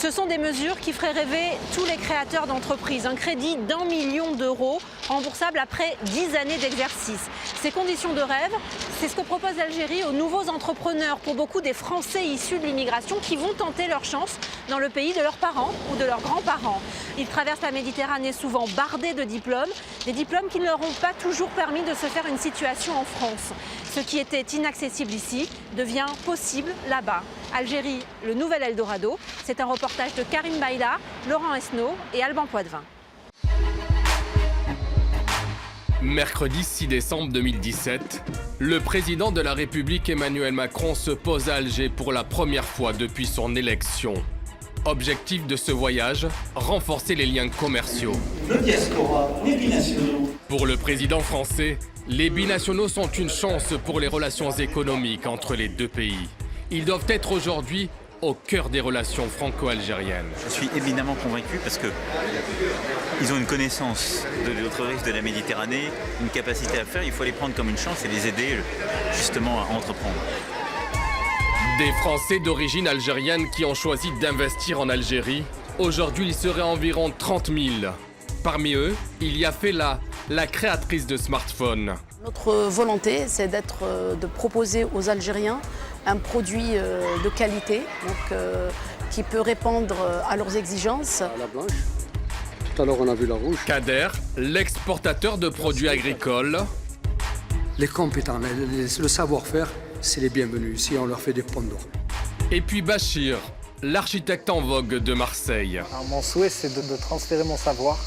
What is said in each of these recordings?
Ce sont des mesures qui feraient rêver tous les créateurs d'entreprises. Un crédit d'1 million d'euros, remboursable après 10 années d'exercice. Ces conditions de rêve, c'est ce que propose l'Algérie aux nouveaux entrepreneurs, pour beaucoup des Français issus de l'immigration qui vont tenter leur chance dans le pays de leurs parents ou de leurs grands-parents. Ils traversent la Méditerranée souvent bardés de diplômes, des diplômes qui ne leur ont pas toujours permis de se faire une situation en France. Ce qui était inaccessible ici devient possible là-bas. Algérie, le nouvel Eldorado, c'est un reportage de Karim Baïla, Laurent Esnault et Alban Poitvin. Mercredi 6 décembre 2017, le président de la République Emmanuel Macron se pose à Alger pour la première fois depuis son élection. Objectif de ce voyage, renforcer les liens commerciaux. Le diaspora, les binationaux. Pour le président français, les binationaux sont une chance pour les relations économiques entre les deux pays. Ils doivent être aujourd'hui au cœur des relations franco-algériennes. Je suis éminemment convaincu parce que ils ont une connaissance de l'autre rive de la Méditerranée, une capacité à faire, il faut les prendre comme une chance et les aider justement à entreprendre. Des Français d'origine algérienne qui ont choisi d'investir en Algérie. Aujourd'hui, il serait environ 30 000. Parmi eux, il y a Fela, la créatrice de smartphones. Notre volonté, c'est de proposer aux Algériens un produit de qualité, donc, qui peut répondre à leurs exigences. La blanche. Tout à l'heure, on a vu la rouge. Kader, l'exportateur de produits agricoles. Les compétents, le savoir-faire, c'est les bienvenus. Ici, on leur fait des ponts d'or. Et puis Bachir, l'architecte en vogue de Marseille. Alors, mon souhait, c'est de transférer mon savoir,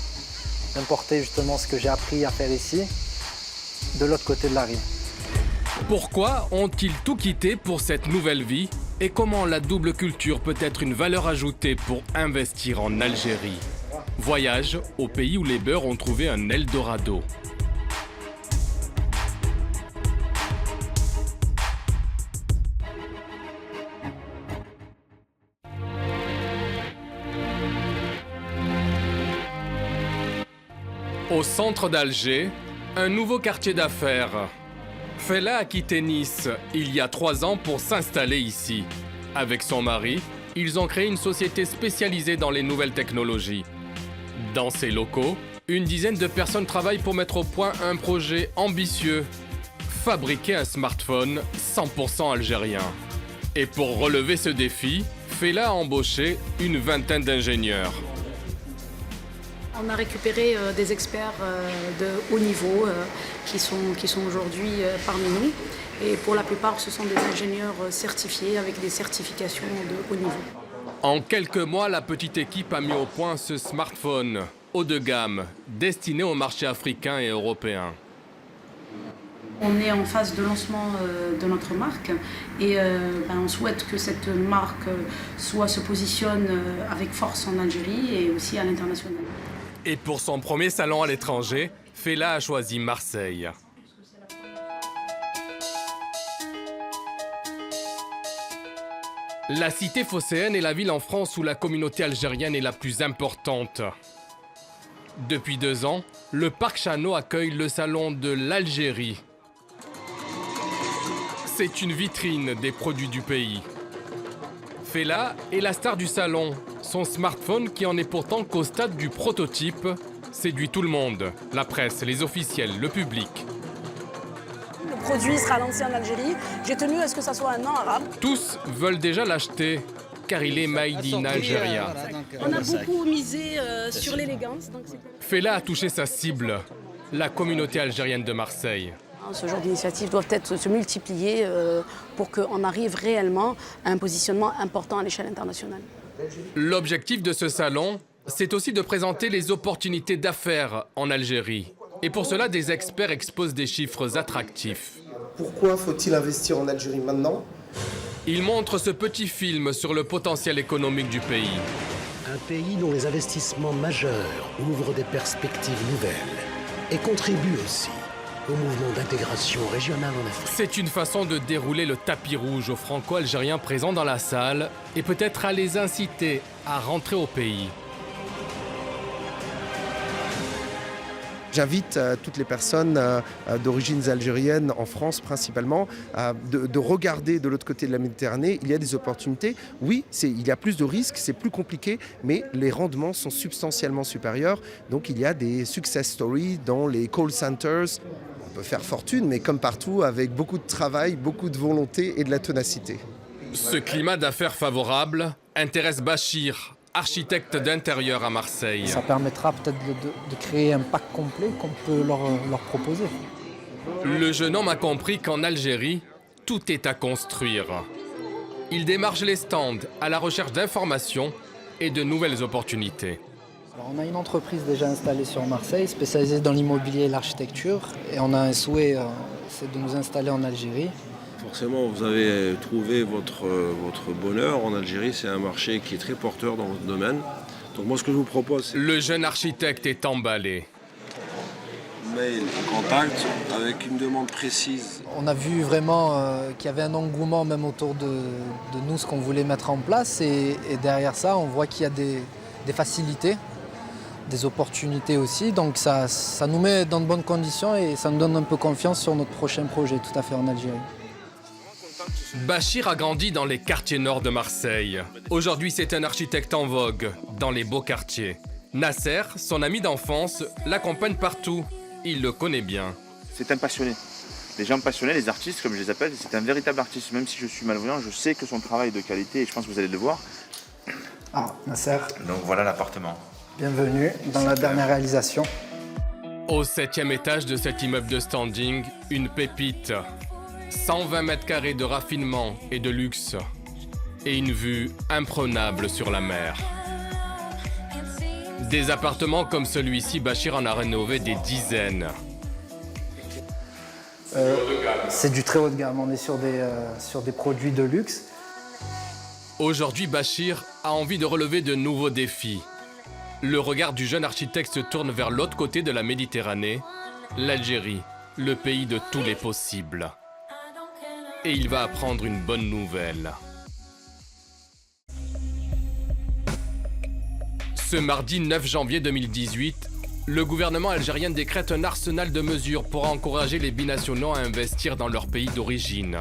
d'importer justement ce que j'ai appris à faire ici, de l'autre côté de la rive. Pourquoi ont-ils tout quitté pour cette nouvelle vie? Et comment la double culture peut être une valeur ajoutée pour investir en Algérie? Voyage au pays où les beurs ont trouvé un Eldorado. Au centre d'Alger, un nouveau quartier d'affaires. Fela a quitté Nice il y a 3 ans pour s'installer ici. Avec son mari, ils ont créé une société spécialisée dans les nouvelles technologies. Dans ces locaux, une dizaine de personnes travaillent pour mettre au point un projet ambitieux. Fabriquer un smartphone 100% algérien. Et pour relever ce défi, Fela a embauché une vingtaine d'ingénieurs. On a récupéré des experts de haut niveau qui sont aujourd'hui parmi nous. Et pour la plupart, ce sont des ingénieurs certifiés avec des certifications de haut niveau. En quelques mois, la petite équipe a mis au point ce smartphone haut de gamme, destiné au marché africain et européen. On est en phase de lancement de notre marque et on souhaite que cette marque se positionne avec force en Algérie et aussi à l'international. Et pour son premier salon à l'étranger, Fela a choisi Marseille. La cité phocéenne est la ville en France où la communauté algérienne est la plus importante. Depuis 2 ans, le parc Chano accueille le salon de l'Algérie. C'est une vitrine des produits du pays. Fela est la star du salon. Son smartphone, qui en est pourtant qu'au stade du prototype, séduit tout le monde. La presse, les officiels, le public. Le produit sera lancé en Algérie. J'ai tenu à ce que ça soit un nom arabe. Tous veulent déjà l'acheter, car il est made in Algeria. On a beaucoup misé sur l'élégance. Fela a touché sa cible, la communauté algérienne de Marseille. Ce genre d'initiatives doivent être se multiplier pour qu'on arrive réellement à un positionnement important à l'échelle internationale. L'objectif de ce salon, c'est aussi de présenter les opportunités d'affaires en Algérie. Et pour cela, des experts exposent des chiffres attractifs. Pourquoi faut-il investir en Algérie maintenant? Ils montrent ce petit film sur le potentiel économique du pays. Un pays dont les investissements majeurs ouvrent des perspectives nouvelles et contribuent aussi au mouvement d'intégration régionale en Afrique. C'est une façon de dérouler le tapis rouge aux Franco-Algériens présents dans la salle et peut-être à les inciter à rentrer au pays. J'invite toutes les personnes d'origines algériennes, en France principalement, de regarder de l'autre côté de la Méditerranée. Il y a des opportunités. Oui, il y a plus de risques, c'est plus compliqué, mais les rendements sont substantiellement supérieurs. Donc il y a des success stories dans les call centers. On peut faire fortune, mais comme partout, avec beaucoup de travail, beaucoup de volonté et de la ténacité. Ce climat d'affaires favorable intéresse Bachir, architecte d'intérieur à Marseille. Ça permettra peut-être de créer un pack complet qu'on peut leur proposer. Le jeune homme a compris qu'en Algérie, tout est à construire. Il démarche les stands à la recherche d'informations et de nouvelles opportunités. Alors, on a une entreprise déjà installée sur Marseille, spécialisée dans l'immobilier et l'architecture. Et on a un souhait, c'est de nous installer en Algérie. Forcément, vous avez trouvé votre bonheur. En Algérie, c'est un marché qui est très porteur dans votre domaine. Donc moi, ce que je vous propose, c'est... Le jeune architecte est emballé. Mail, contact, avec une demande précise. On a vu vraiment qu'il y avait un engouement même autour de nous, ce qu'on voulait mettre en place. Et derrière ça, on voit qu'il y a des facilités, des opportunités aussi. Donc ça nous met dans de bonnes conditions et ça nous donne un peu confiance sur notre prochain projet, tout à fait en Algérie. Bachir a grandi dans les quartiers nord de Marseille. Aujourd'hui, c'est un architecte en vogue dans les beaux quartiers. Nasser, son ami d'enfance, l'accompagne partout. Il le connaît bien. C'est un passionné. Les gens passionnés, les artistes, comme je les appelle, c'est un véritable artiste. Même si je suis malvoyant, je sais que son travail est de qualité et je pense que vous allez le voir. Ah, Nasser. Donc voilà l'appartement. Bienvenue dans la dernière réalisation. Au 7e étage de cet immeuble de standing, une pépite. 120 mètres carrés de raffinement et de luxe. Et une vue imprenable sur la mer. Des appartements comme celui-ci, Bachir en a rénové des dizaines. C'est du très haut de gamme, on est sur des produits de luxe. Aujourd'hui, Bachir a envie de relever de nouveaux défis. Le regard du jeune architecte se tourne vers l'autre côté de la Méditerranée, l'Algérie, le pays de tous les possibles. Et il va apprendre une bonne nouvelle. Ce mardi 9 janvier 2018, le gouvernement algérien décrète un arsenal de mesures pour encourager les binationaux à investir dans leur pays d'origine.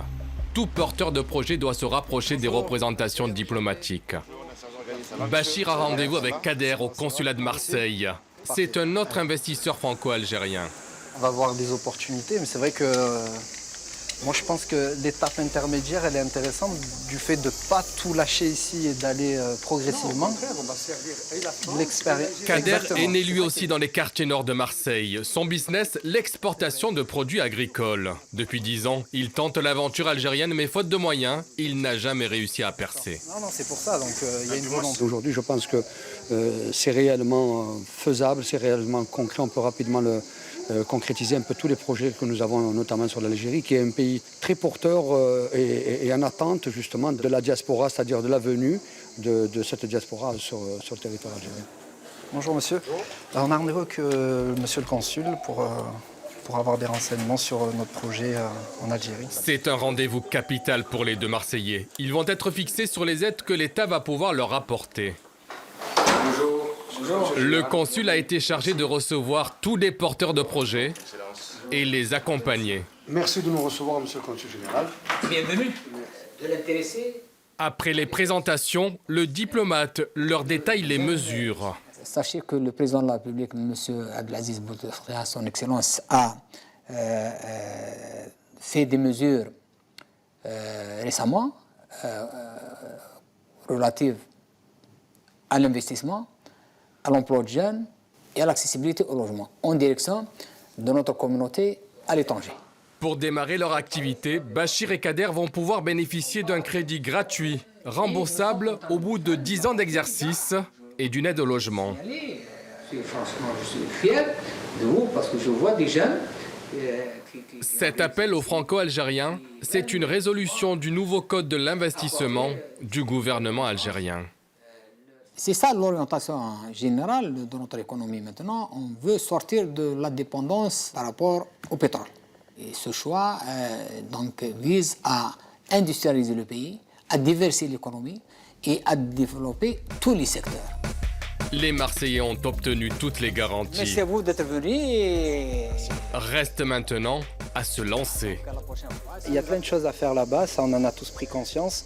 Tout porteur de projet doit se rapprocher des représentations diplomatiques. Bachir a rendez-vous avec Kader au consulat de Marseille. C'est un autre investisseur franco-algérien. On va voir des opportunités, mais c'est vrai que moi je pense que l'étape intermédiaire elle est intéressante du fait de ne pas tout lâcher ici et d'aller progressivement. L'expérience. Kader est né lui aussi dans les quartiers nord de Marseille. Son business, l'exportation de produits agricoles. Depuis 10 ans, il tente l'aventure algérienne, mais faute de moyens, il n'a jamais réussi à percer. Non, c'est pour ça, donc il y a une volonté. Aujourd'hui, je pense que c'est réellement faisable, c'est réellement concret, on peut rapidement concrétiser un peu tous les projets que nous avons, notamment sur l'Algérie, qui est un pays très porteur et en attente justement de la diaspora, c'est-à-dire de la venue de cette diaspora sur le territoire algérien. Bonjour monsieur. Alors, on a rendez-vous avec monsieur le consul pour avoir des renseignements sur notre projet en Algérie. C'est un rendez-vous capital pour les deux Marseillais. Ils vont être fixés sur les aides que l'État va pouvoir leur apporter. Bonjour. Le consul a été chargé de recevoir tous les porteurs de projets et les accompagner. Merci de nous recevoir, monsieur le consul général. Bienvenue. De l'intéresser. Après les présentations, le diplomate leur détaille les mesures. Sachez que le président de la République, M. Abdelaziz Bouteflika, son Excellence, a fait des mesures récemment relatives à l'investissement, à l'emploi de jeunes et à l'accessibilité au logement, en direction de notre communauté à l'étranger. Pour démarrer leur activité, Bachir et Kader vont pouvoir bénéficier d'un crédit gratuit, remboursable au bout de 10 ans d'exercice et d'une aide au logement. Franchement, je suis fier de vous parce que je vois des jeunes. Cet appel aux Franco-Algériens, c'est une résolution du nouveau code de l'investissement du gouvernement algérien. C'est ça l'orientation générale de notre économie maintenant. On veut sortir de la dépendance par rapport au pétrole. Et ce choix donc, vise à industrialiser le pays, à diversifier l'économie et à développer tous les secteurs. Les Marseillais ont obtenu toutes les garanties. Mais c'est à vous d'être venus. Reste maintenant à se lancer. Il y a plein de choses à faire là-bas, ça on en a tous pris conscience.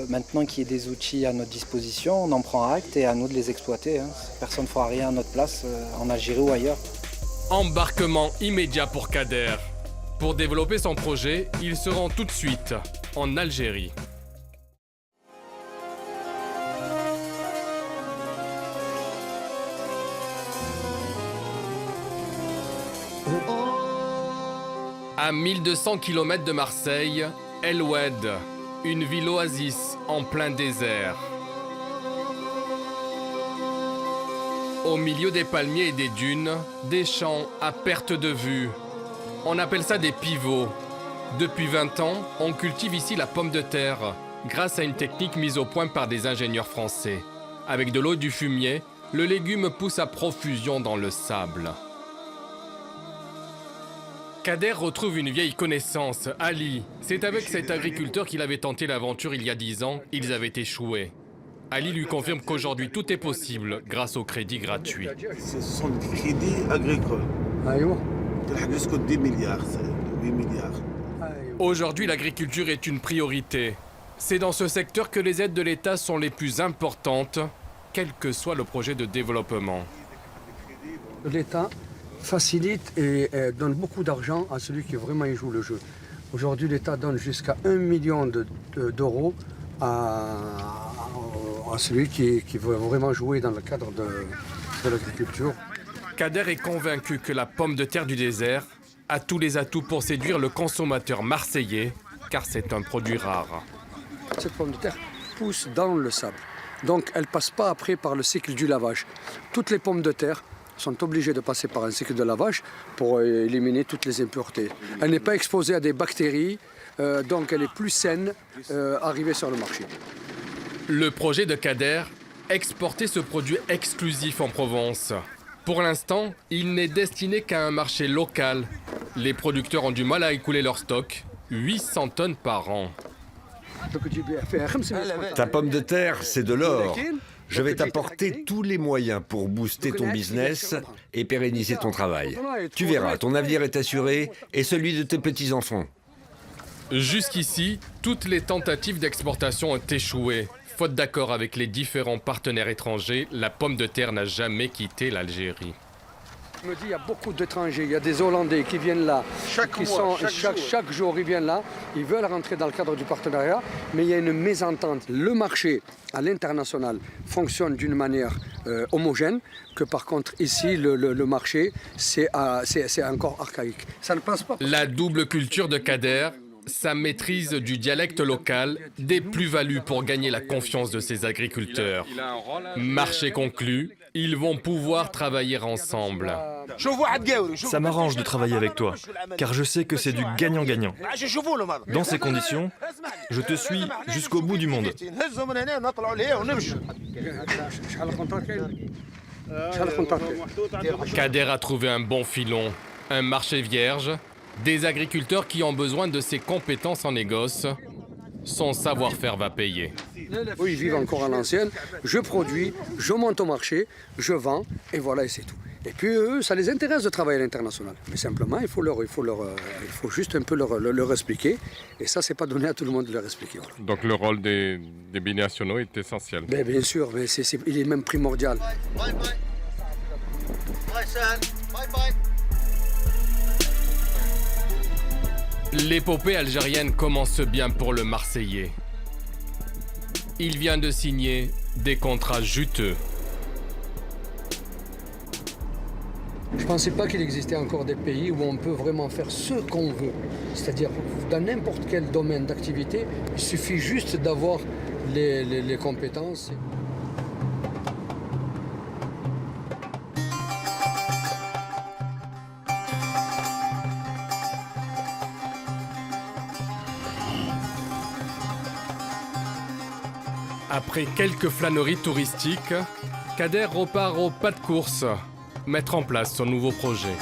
Maintenant qu'il y a des outils à notre disposition, on en prend acte et à nous de les exploiter. Personne ne fera rien à notre place en Algérie ou ailleurs. Embarquement immédiat pour Kader. Pour développer son projet, il se rend tout de suite en Algérie. À 1200 km de Marseille, El Oued, une ville oasis en plein désert. Au milieu des palmiers et des dunes, des champs à perte de vue. On appelle ça des pivots. Depuis 20 ans, on cultive ici la pomme de terre, grâce à une technique mise au point par des ingénieurs français. Avec de l'eau et du fumier, le légume pousse à profusion dans le sable. Kader retrouve une vieille connaissance, Ali. C'est avec cet agriculteur qu'il avait tenté l'aventure il y a 10 ans. Ils avaient échoué. Ali lui confirme qu'aujourd'hui tout est possible grâce au crédit gratuit. Ce sont des crédits agricoles. Jusqu'à 10 milliards, 8 milliards. Aujourd'hui, l'agriculture est une priorité. C'est dans ce secteur que les aides de l'État sont les plus importantes, quel que soit le projet de développement. L'État facilite et donne beaucoup d'argent à celui qui vraiment y joue le jeu. Aujourd'hui, l'État donne jusqu'à 1 million d'euros à celui qui veut vraiment jouer dans le cadre de l'agriculture. Kader est convaincu que la pomme de terre du désert a tous les atouts pour séduire le consommateur marseillais, car c'est un produit rare. Cette pomme de terre pousse dans le sable. Donc elle ne passe pas après par le cycle du lavage. Toutes les pommes de terre sont obligées de passer par un cycle de lavage pour éliminer toutes les impuretés. Elle n'est pas exposée à des bactéries, donc elle est plus saine arrivée sur le marché. Le projet de Kader, exporter ce produit exclusif en Provence. Pour l'instant, il n'est destiné qu'à un marché local. Les producteurs ont du mal à écouler leur stock, 800 tonnes par an. Ta pomme de terre, c'est de l'or. Je vais t'apporter tous les moyens pour booster ton business et pérenniser ton travail. Tu verras, ton avenir est assuré et celui de tes petits-enfants. Jusqu'ici, toutes les tentatives d'exportation ont échoué. Faute d'accord avec les différents partenaires étrangers, la pomme de terre n'a jamais quitté l'Algérie. Je me dis, il y a beaucoup d'étrangers, il y a des Hollandais qui viennent là, chaque jour ils viennent là, ils veulent rentrer dans le cadre du partenariat, mais il y a une mésentente. Le marché à l'international fonctionne d'une manière homogène, que par contre ici le marché c'est encore archaïque. Ça ne passe pas. La double culture de Kader, sa maîtrise du dialecte local, des plus-values pour gagner la confiance de ses agriculteurs. Marché conclu, ils vont pouvoir travailler ensemble. Ça m'arrange de travailler avec toi, car je sais que c'est du gagnant-gagnant. Dans ces conditions, je te suis jusqu'au bout du monde. Kader a trouvé un bon filon, un marché vierge, des agriculteurs qui ont besoin de ses compétences en négoce. Son savoir-faire va payer. Oui, ils vivent encore à l'ancienne. Je produis, je monte au marché, je vends, et voilà, et c'est tout. Et puis eux, ça les intéresse de travailler à l'international. Mais simplement, il faut juste un peu leur expliquer. Et ça, c'est pas donné à tout le monde de leur expliquer. Voilà. Donc le rôle des binationaux est essentiel. Mais bien sûr, mais il est même primordial. Bye bye. Bye, son. Bye bye. L'épopée algérienne commence bien pour le Marseillais. Il vient de signer des contrats juteux. Je ne pensais pas qu'il existait encore des pays où on peut vraiment faire ce qu'on veut. C'est-à-dire, dans n'importe quel domaine d'activité, il suffit juste d'avoir les compétences. Après quelques flâneries touristiques, Kader repart au pas de course, mettre en place son nouveau projet.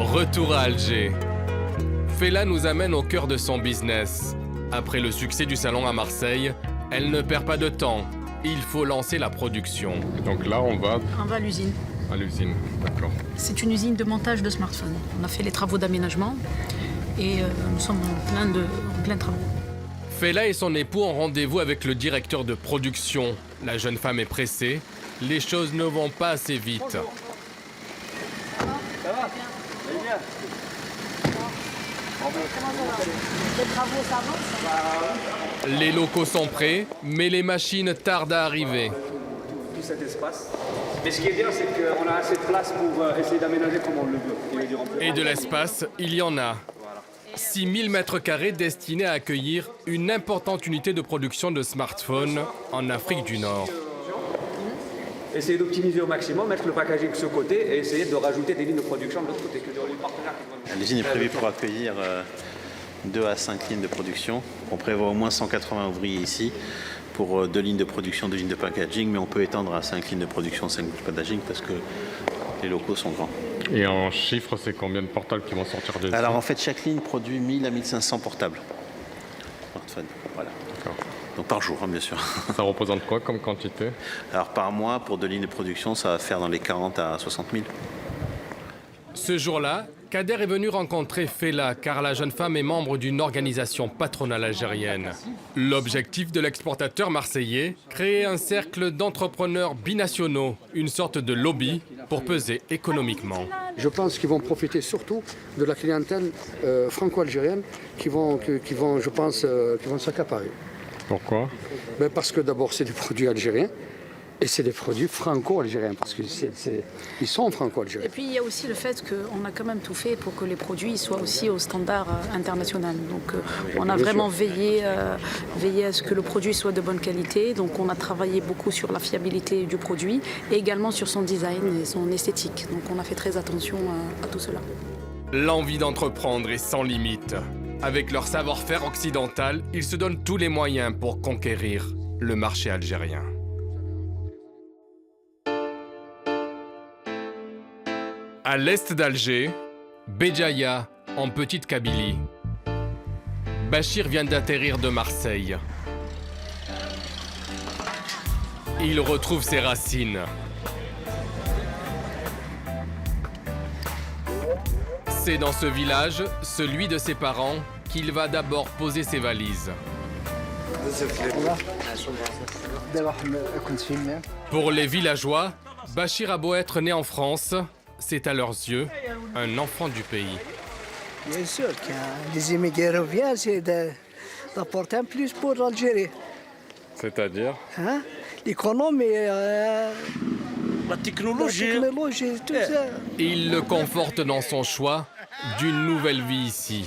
Retour à Alger. Fela nous amène au cœur de son business. Après le succès du salon à Marseille, elle ne perd pas de temps. Il faut lancer la production. Donc là, on va à l'usine. À l'usine, d'accord. C'est une usine de montage de smartphones. On a fait les travaux d'aménagement et nous sommes en plein travaux. Fela et son époux ont rendez-vous avec le directeur de production. La jeune femme est pressée. Les choses ne vont pas assez vite. Bonjour. Ça va bien. Les travaux, ça avance? Les locaux sont prêts, mais les machines tardent à arriver. Tout cet espace. Mais ce qui est bien, c'est qu'on a assez de place pour essayer d'aménager comme on le veut. Et de l'espace, il y en a. 6000 mètres carrés destinés à accueillir une importante unité de production de smartphones en Afrique du Nord. Essayer d'optimiser au maximum, mettre le packaging de ce côté et essayer de rajouter des lignes de production de l'autre côté. L'usine est prévue pour accueillir 2 à 5 lignes de production. On prévoit au moins 180 ouvriers ici pour 2 lignes de production, 2 lignes de packaging, mais on peut étendre à 5 lignes de production, 5 lignes de packaging parce que les locaux sont grands. Et en chiffres, c'est combien de portables qui vont sortir de ici? Alors en fait, chaque ligne produit 1000 à 1500 portables. Smartphones, voilà. Donc par jour, hein, bien sûr. Ça représente quoi comme quantité? Alors par mois, pour 2 lignes de production, ça va faire dans les 40 à 60 000. Ce jour-là, Kader est venu rencontrer Fela car la jeune femme est membre d'une organisation patronale algérienne. L'objectif de l'exportateur marseillais, créer un cercle d'entrepreneurs binationaux, une sorte de lobby pour peser économiquement. Je pense qu'ils vont profiter surtout de la clientèle franco-algérienne qui vont s'accaparer. Pourquoi? Parce que d'abord c'est des produits algériens. Et c'est des produits franco-algériens, parce qu'ils sont franco-algériens. Et puis il y a aussi le fait qu'on a quand même tout fait pour que les produits soient aussi au standard international. Donc on a vraiment veillé à ce que le produit soit de bonne qualité. Donc on a travaillé beaucoup sur la fiabilité du produit et également sur son design et son esthétique. Donc on a fait très attention à tout cela. L'envie d'entreprendre est sans limite. Avec leur savoir-faire occidental, ils se donnent tous les moyens pour conquérir le marché algérien. À l'est d'Alger, Béjaïa, en Petite Kabylie. Bachir vient d'atterrir de Marseille. Il retrouve ses racines. C'est dans ce village, celui de ses parents, qu'il va d'abord poser ses valises. Pour les villageois, Bachir a beau être né en France, c'est à leurs yeux un enfant du pays. Bien sûr, quand les immigrés reviennent, c'est d'apporter un plus pour l'Algérie. C'est-à-dire l'économie, la technologie, tout ça. Il le conforte dans son choix d'une nouvelle vie ici.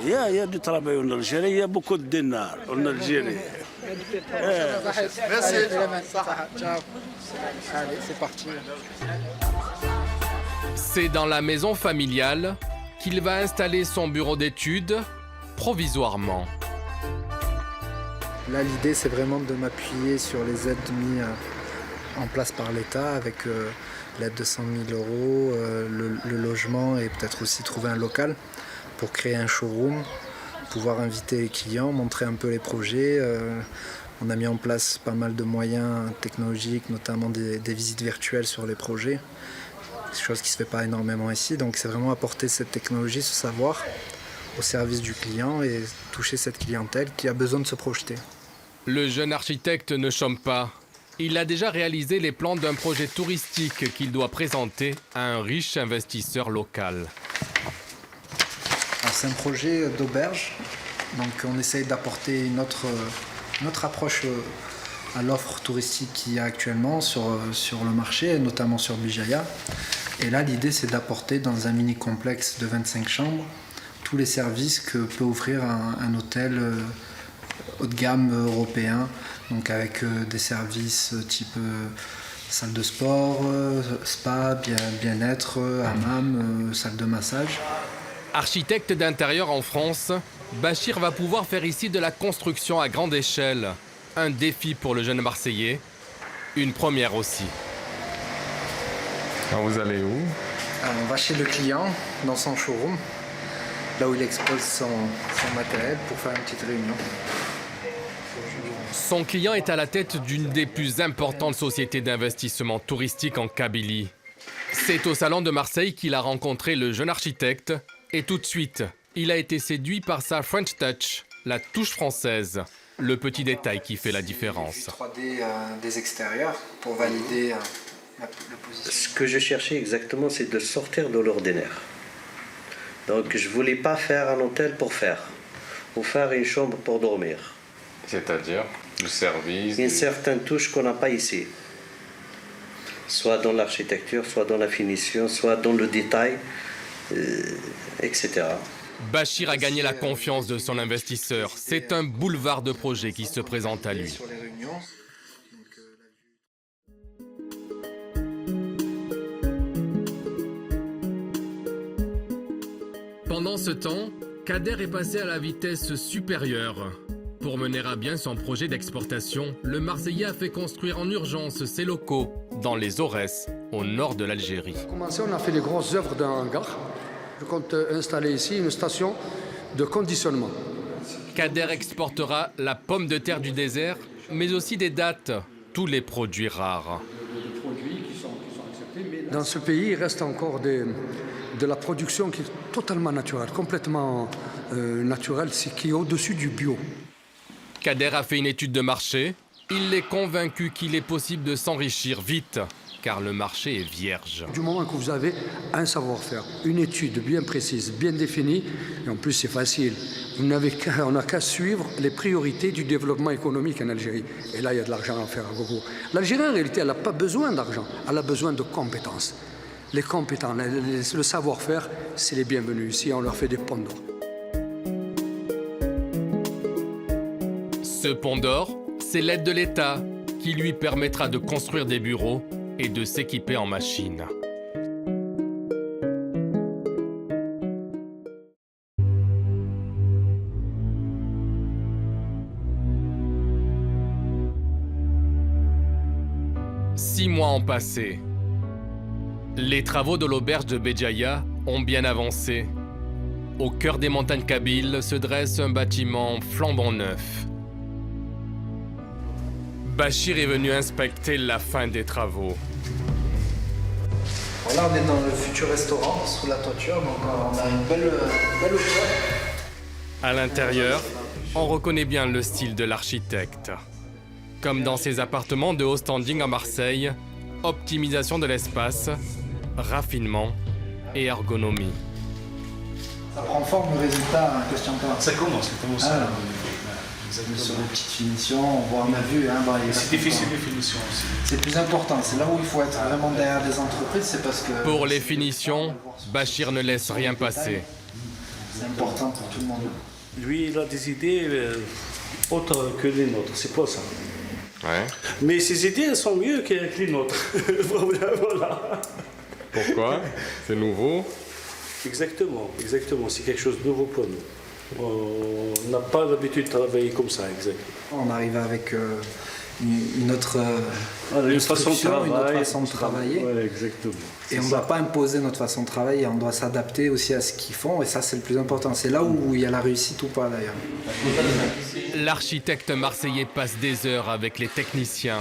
Il y a du travail en Algérie, il y a beaucoup de dinars en Algérie. Merci. Allez, c'est parti. C'est dans la maison familiale qu'il va installer son bureau d'études provisoirement. Là, l'idée, c'est vraiment de m'appuyer sur les aides mises en place par l'État avec l'aide de 100 000 euros, le logement et peut-être aussi trouver un local pour créer un showroom, pouvoir inviter les clients, montrer un peu les projets. On a mis en place pas mal de moyens technologiques, notamment des visites virtuelles sur les projets, chose qui ne se fait pas énormément ici. Donc c'est vraiment apporter cette technologie, ce savoir au service du client et toucher cette clientèle qui a besoin de se projeter. Le jeune architecte ne chôme pas. Il a déjà réalisé les plans d'un projet touristique qu'il doit présenter à un riche investisseur local. C'est un projet d'auberge, donc on essaye d'apporter une autre approche à l'offre touristique qu'il y a actuellement sur le marché, notamment sur Béjaïa. Et là, l'idée, c'est d'apporter dans un mini-complexe de 25 chambres tous les services que peut offrir un hôtel haut de gamme européen, donc avec des services type salle de sport, spa, bien-être, hammam, salle de massage. Architecte d'intérieur en France, Bachir va pouvoir faire ici de la construction à grande échelle. Un défi pour le jeune Marseillais, une première aussi. Alors vous allez où? On va chez le client, dans son showroom, là où il expose son matériel pour faire une petite réunion. Son client est à la tête d'une des plus importantes sociétés d'investissement touristique en Kabylie. C'est au salon de Marseille qu'il a rencontré le jeune architecte et tout de suite, il a été séduit par sa French Touch, la touche française, le petit détail qui fait la différence. 3D des extérieurs pour valider la position. Ce que je cherchais exactement, c'est de sortir de l'ordinaire. Donc je voulais pas faire un hôtel pour faire, ou faire une chambre pour dormir. C'est-à-dire le service. Une certaine touche qu'on n'a pas ici. Soit dans l'architecture, soit dans la finition, soit dans le détail, etc. Bachir a gagné la confiance de son investisseur. C'est un boulevard de projets qui se présente à lui. Pendant ce temps, Kader est passé à la vitesse supérieure. Pour mener à bien son projet d'exportation, le Marseillais a fait construire en urgence ses locaux dans les Aurès, au nord de l'Algérie. On a fait les grosses œuvres d'un hangar. Je compte installer ici une station de conditionnement. Kader exportera la pomme de terre du désert, mais aussi des dattes, tous les produits rares. Dans ce pays, il reste encore de la production qui est totalement naturelle, complètement naturelle, qui est au-dessus du bio. Kader a fait une étude de marché. Il est convaincu qu'il est possible de s'enrichir vite, car le marché est vierge. Du moment que vous avez un savoir-faire, une étude bien précise, bien définie, et en plus c'est facile, on n'a qu'à suivre les priorités du développement économique en Algérie. Et là, il y a de l'argent à faire à gogo. L'Algérie, en réalité, elle n'a pas besoin d'argent, elle a besoin de compétences. Les compétences, le savoir-faire, c'est les bienvenus. Ici, on leur fait des ponts d'or. Ce pont d'or, c'est l'aide de l'État qui lui permettra de construire des bureaux et de s'équiper en machines. Six mois ont passé. Les travaux de l'auberge de Béjaïa ont bien avancé. Au cœur des montagnes kabyles se dresse un bâtiment flambant neuf. Bachir est venu inspecter la fin des travaux. Voilà, on est dans le futur restaurant, sous la toiture, donc on a une belle hauteur. À l'intérieur, on reconnaît bien le style de l'architecte. Comme dans ses appartements de haut standing à Marseille, optimisation de l'espace, raffinement et ergonomie. Ça prend forme, le résultat, question pas. Ça commence. Sur les petites finitions, on a vu. C'est difficile les finitions aussi. C'est plus important, c'est là où il faut être vraiment derrière les entreprises, c'est parce que... Pour les finitions, Bachir ne laisse rien passer. C'est important pour tout le monde. Lui, il a des idées autres que les nôtres, c'est pour ça. Ouais. Mais ses idées, elles sont mieux que les nôtres. Voilà. Pourquoi? C'est nouveau? Exactement. C'est quelque chose de nouveau pour nous. On n'a pas l'habitude de travailler comme ça, exactement. On arrive avec une autre façon de travailler. Ouais, exactement. Et on ne doit pas imposer notre façon de travailler, on doit s'adapter aussi à ce qu'ils font, et ça c'est le plus important. C'est là où il y a la réussite ou pas d'ailleurs. L'architecte marseillais passe des heures avec les techniciens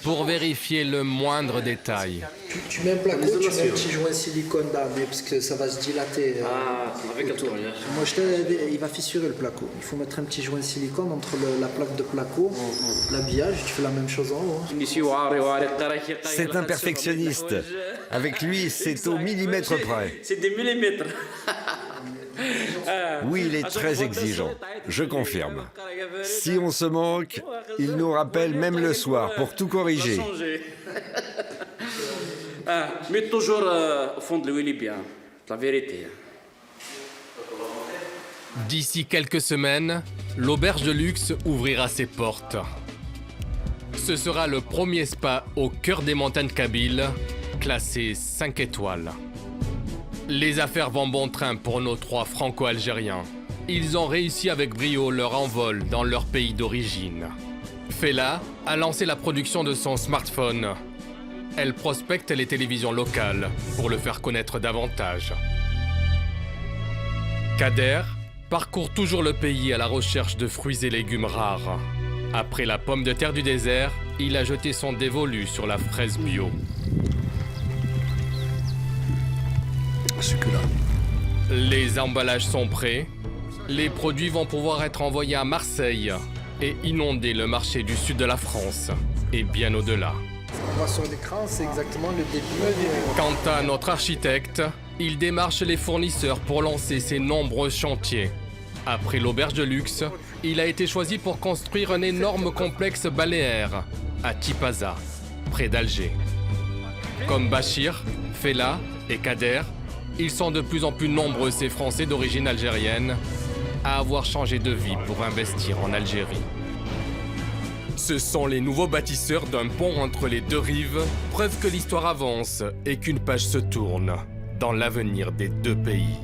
pour vérifier le moindre détail. Tu mets un placo, tu mets un petit joint silicone là, mais parce que ça va se dilater. Avec un tour. Moi il va fissurer le placo. Il faut mettre un petit joint silicone entre la plaque de placo, l'habillage, tu fais la même chose en haut. C'est un perfectionniste. Avec lui, c'est au millimètre près. C'est des millimètres. Oui, il est très exigeant, je confirme. Si on se manque, il nous rappelle même le soir pour tout corriger. Mais toujours au fond de lui, bien, la vérité. D'ici quelques semaines, l'auberge de luxe ouvrira ses portes. Ce sera le premier spa au cœur des montagnes kabyles, classé 5 étoiles. Les affaires vont bon train pour nos 3 franco-algériens. Ils ont réussi avec brio leur envol dans leur pays d'origine. Fela a lancé la production de son smartphone. elle prospecte les télévisions locales pour le faire connaître davantage. Kader parcourt toujours le pays à la recherche de fruits et légumes rares. Après la pomme de terre du désert, il a jeté son dévolu sur la fraise bio. Succulent. Les emballages sont prêts. Les produits vont pouvoir être envoyés à Marseille et inonder le marché du sud de la France et bien au-delà. Ce qu'on voit sur l'écran, c'est exactement le début. Quant à notre architecte, il démarche les fournisseurs pour lancer ses nombreux chantiers. Après l'auberge de luxe, il a été choisi pour construire un énorme complexe balnéaire à Tipaza, près d'Alger. Comme Bachir, Fela et Kader, ils sont de plus en plus nombreux, ces Français d'origine algérienne, à avoir changé de vie pour investir en Algérie. Ce sont les nouveaux bâtisseurs d'un pont entre les deux rives, preuve que l'histoire avance et qu'une page se tourne dans l'avenir des deux pays.